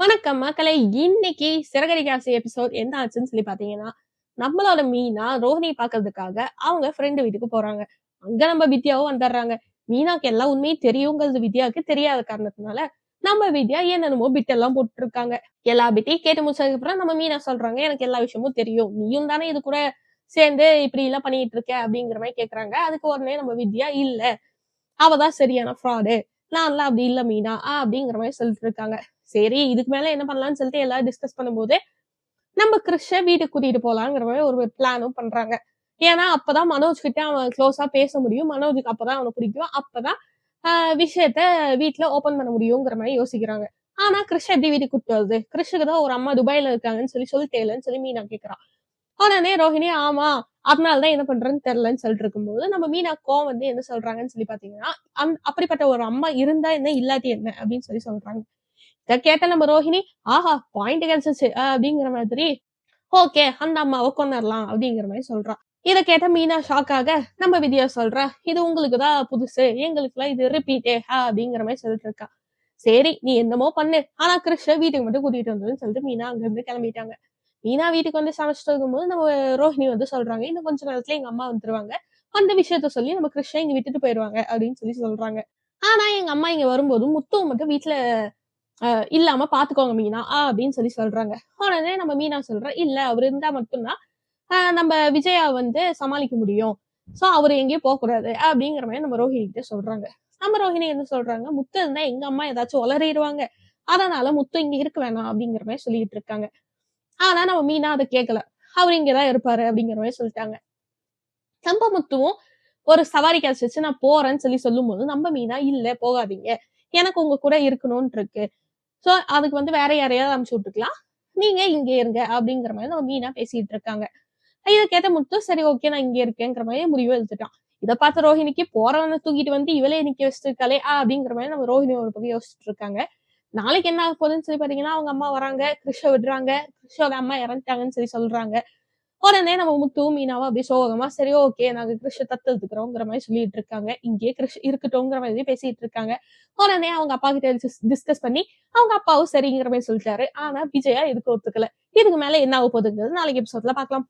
வணக்கம் மக்களே. இன்னைக்கு சிறகடிக்க ஆசை எபிசோட் என்ன ஆச்சுன்னு சொல்லி பாத்தீங்கன்னா, நம்மளோட மீனா ரோஹிணி பாக்குறதுக்காக அவங்க ஃப்ரெண்டு வீட்டுக்கு போறாங்க. அங்க நம்ம வித்யாவும் வந்துடுறாங்க. மீனாக்கு எல்லா உண்மையும் தெரியுங்கிறது வித்யாவுக்கு தெரியாத காரணத்தினால நம்ம வித்யா என்னென்னமோ பிட் எல்லாம் போட்டு இருக்காங்க. எல்லா பிட்டையும் கேட்டு முடிச்சதுக்கு அப்புறம் நம்ம மீனா சொல்றாங்க, எனக்கு எல்லா விஷயமும் தெரியும், நீயும் தானே இது கூட சேர்ந்து இப்படி எல்லாம் பண்ணிட்டு இருக்க அப்படிங்கிற மாதிரி கேக்குறாங்க. அதுக்கு உடனே நம்ம வித்யா இல்ல, அவதான் சரியான ஃப்ராடு, நான்லாம் அப்படி இல்ல மீனா அப்படிங்கிற மாதிரி சொல்லிட்டு இருக்காங்க. சரி, இதுக்கு மேல என்ன பண்ணலாம்னு சொல்லிட்டு எல்லாரும் டிஸ்கஸ் பண்ணும்போது நம்ம கிறிஷ வீட்டுக்கு கூட்டிட்டு போலாங்கிற மாதிரி ஒரு பிளானும் பண்றாங்க. ஏன்னா அப்பதான் மனோஜ் கிட்ட அவன் க்ளோஸா பேச முடியும், மனோஜுக்கு அப்பதான் அவனை பிடிக்கும், அப்பதான் விஷயத்த வீட்டுல ஓபன் பண்ண முடியுங்கிற மாதிரி யோசிக்கிறாங்க. ஆனா கிறிஷ எப்படி வீட்டுக்கு கூப்பிட்டு வருது? கிறிஷுக்கு தான் ஒரு அம்மா துபாயில இருக்காங்கன்னு சொல்லிட்டேலன்னு சொல்லி மீனா கேக்குறான். உடனே ரோஹிணி ஆமா, அதனாலதான் என்ன பண்றேன்னு தெரியலன்னு சொல்லிட்டு இருக்கும்போது நம்ம மீனா கோவம் வந்து என்ன சொல்றாங்கன்னு சொல்லி பாத்தீங்கன்னா, அப்படிப்பட்ட ஒரு அம்மா இருந்தா என்ன இல்லாட்டி என்ன அப்படின்னு சொல்லி சொல்றாங்க. இத கேட்ட நம்ம ரோஹிணி ஆஹா பாயிண்ட் கிடைச்சிச்சு அப்படிங்கிற மாதிரி ஓகே அந்த அம்மாவை கொண்டுடலாம் அப்படிங்கிற மாதிரி சொல்றா. இதை கேட்ட மீனா ஷாக் ஆக நம்ம வித்யா சொல்றா, இது உங்களுக்குதான் புதுசு, எங்களுக்கு எல்லாம் இது ரிப்பீட்டே அப்படிங்கிற மாதிரி சொல்லிட்டு இருக்கா. சரி நீ என்னமோ பண்ணு, ஆனா கிறிஷ வீட்டுக்கு மட்டும் கூட்டிட்டு வந்ததுன்னு சொல்லிட்டு மீனா அங்க இருந்து கிளம்பிட்டாங்க. மீனா வீட்டுக்கு வந்து சமைச்சிட்டு இருக்கும்போது நம்ம ரோஹிணி வந்து சொல்றாங்க, இன்னும் கொஞ்ச நேரத்துல எங்க அம்மா வந்துருவாங்க, அந்த விஷயத்த சொல்லி நம்ம கிறிஷ இங்க விட்டுட்டு போயிருவாங்க அப்படின்னு சொல்லி சொல்றாங்க. ஆனா எங்க அம்மா இங்க வரும்போது முத்துவ மட்டும் வீட்டுல இல்லாம பாத்துக்கோங்க மீனா அப்படின்னு சொல்லி சொல்றாங்க. உடனே நம்ம மீனா சொல்ற, இல்ல அவர் இருந்தா மட்டும்தான் நம்ம விஜயா வந்து சமாளிக்க முடியும், சோ அவரு எங்கேயும் போக கூடாது அப்படிங்கிற மாதிரி நம்ம ரோஹிணி கிட்ட சொல்றாங்க. நம்ம ரோஹிணி என்ன சொல்றாங்க, முத்து இருந்தா எங்க அம்மா ஏதாச்சும் உளறிடுவாங்க, அதனால முத்து இங்க இருக்க வேணாம் அப்படிங்கிற மாதிரி சொல்லிட்டு இருக்காங்க. ஆனா நம்ம மீனா அதை கேட்கல, அவர் இங்கதான் இருப்பாரு அப்படிங்கிற மாதிரி சொல்லிட்டாங்க. நம்ம முத்துவும் ஒரு சவாரி கிடைச்சிச்சு, நான் போறேன்னு சொல்லி சொல்லும் போது நம்ம மீனா இல்ல போகாதீங்க, எனக்கு உங்க கூட இருக்கணும்னு இருக்கு, சோ அதுக்கு வந்து வேற யாரையாவது அனுப்பிச்சு விட்டுக்கலாம், நீங்க இங்க இருங்க அப்படிங்கிற மாதிரி நம்ம மீனா பேசிட்டு இருக்காங்க. இதை கேட்ட முத்து சரி ஓகே நான் இங்க இருக்கேங்கிற மாதிரி முடிவு எடுத்துட்டான். இதை பார்த்த ரோஹிணிக்கு போறவனை தூக்கிட்டு வந்து இவளே நிக்க வச்சிருக்காளே அப்படிங்கிற மாதிரி நம்ம ரோஹிணி ஒரு பக்கம் யோசிச்சுட்டு இருக்காங்க. நாளைக்கு என்ன ஆக போகுதுன்னு சொல்லி பாத்தீங்கன்னா, அவங்க அம்மா வராங்க, கிறிஷ விடுறாங்க, கிறிஷோட அம்மா இறந்துட்டாங்கன்னு சொல்லி சொல்றாங்க. உடனே நம்ம முத்துவும் மீனாவும் அப்படியே சோகமா சரி ஓகே நாங்க கிறிஷ தத்தெடுத்துக்கிறோங்கிற மாதிரி சொல்லிட்டு இருக்காங்க. இங்கே கிறிஷ் இருக்கட்டும்ங்கிற மாதிரி பேசிட்டு இருக்காங்க. உடனே அவங்க அப்பா கிட்ட டிஸ்கஸ் பண்ணி அவங்க அப்பாவும் சரிங்கிற மாதிரி சொல்லிட்டாரு. ஆனா விஜயா இதுக்கு ஒத்துக்கல. இதுக்கு மேல என்ன ஆக போகுதுங்கிறது நாளைக்கு எபிசோட்ல பாக்கலாம்.